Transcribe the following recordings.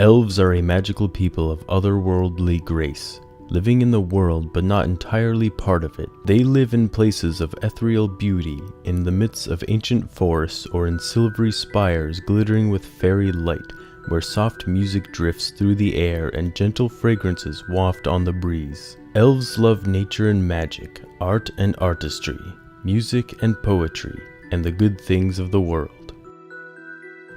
Elves are a magical people of otherworldly grace, living in the world but not entirely part of it. They live in places of ethereal beauty, in the midst of ancient forests or in silvery spires glittering with fairy light, where soft music drifts through the air and gentle fragrances waft on the breeze. Elves love nature and magic, art and artistry, music and poetry, and the good things of the world.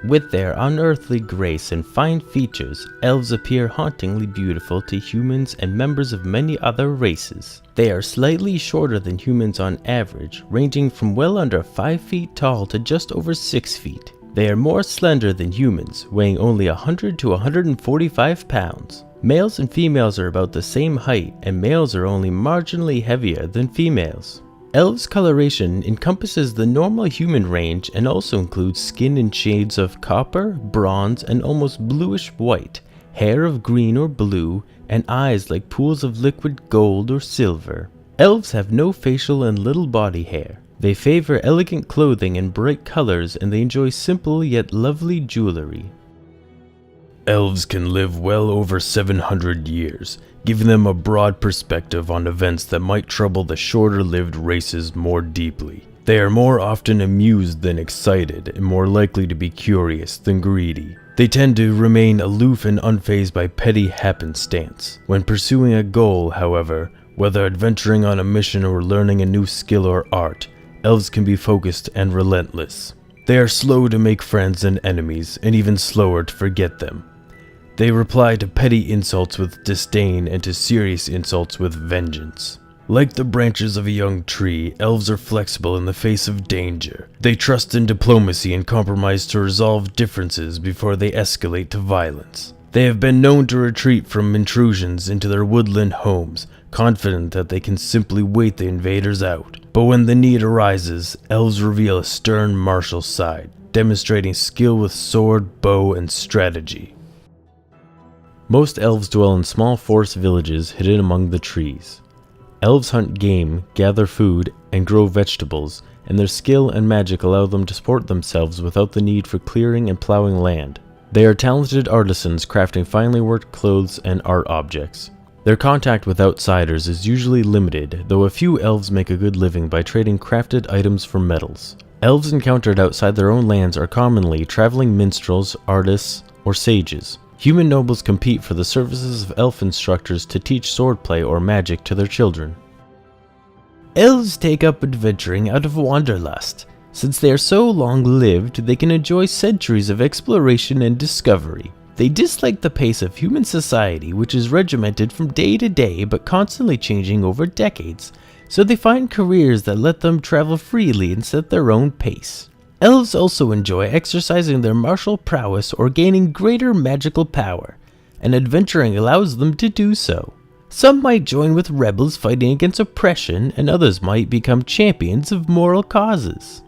With their unearthly grace and fine features, elves appear hauntingly beautiful to humans and members of many other races. They are slightly shorter than humans on average, ranging from well under 5 feet tall to just over 6 feet. They are more slender than humans, weighing only 100 to 145 pounds. Males and females are about the same height, and males are only marginally heavier than females. Elves' coloration encompasses the normal human range and also includes skin in shades of copper, bronze, and almost bluish white, hair of green or blue, and eyes like pools of liquid gold or silver. Elves have no facial and little body hair. They favor elegant clothing and bright colors, and they enjoy simple yet lovely jewelry. Elves can live well over 700 years, giving them a broad perspective on events that might trouble the shorter-lived races more deeply. They are more often amused than excited, and more likely to be curious than greedy. They tend to remain aloof and unfazed by petty happenstance. When pursuing a goal, however, whether adventuring on a mission or learning a new skill or art, elves can be focused and relentless. They are slow to make friends and enemies, and even slower to forget them. They reply to petty insults with disdain and to serious insults with vengeance. Like the branches of a young tree, elves are flexible in the face of danger. They trust in diplomacy and compromise to resolve differences before they escalate to violence. They have been known to retreat from intrusions into their woodland homes, confident that they can simply wait the invaders out. But when the need arises, elves reveal a stern martial side, demonstrating skill with sword, bow, and strategy. Most elves dwell in small forest villages hidden among the trees. Elves hunt game, gather food, and grow vegetables, and their skill and magic allow them to support themselves without the need for clearing and plowing land. They are talented artisans crafting finely worked clothes and art objects. Their contact with outsiders is usually limited, though a few elves make a good living by trading crafted items for metals. Elves encountered outside their own lands are commonly traveling minstrels, artists, or sages. Human nobles compete for the services of elf instructors to teach swordplay or magic to their children. Elves take up adventuring out of wanderlust. Since they are so long-lived, they can enjoy centuries of exploration and discovery. They dislike the pace of human society, which is regimented from day to day but constantly changing over decades, so they find careers that let them travel freely and set their own pace. Elves also enjoy exercising their martial prowess or gaining greater magical power, and adventuring allows them to do so. Some might join with rebels fighting against oppression, and others might become champions of moral causes.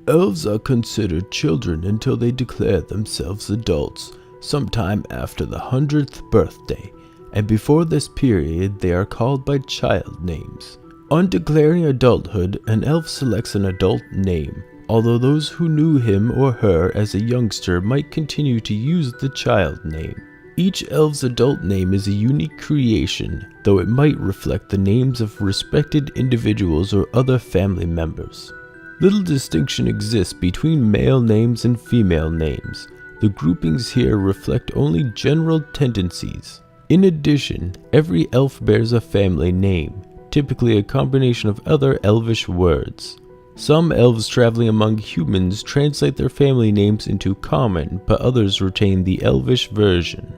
Elves are considered children until they declare themselves adults, sometime after the 100th birthday, and before this period they are called by child names. On declaring adulthood, an elf selects an adult name, although those who knew him or her as a youngster might continue to use the child name. Each elf's adult name is a unique creation, though it might reflect the names of respected individuals or other family members. Little distinction exists between male names and female names. The groupings here reflect only general tendencies. In addition, every elf bears a family name, typically a combination of other elvish words. Some elves traveling among humans translate their family names into common, but others retain the elvish version.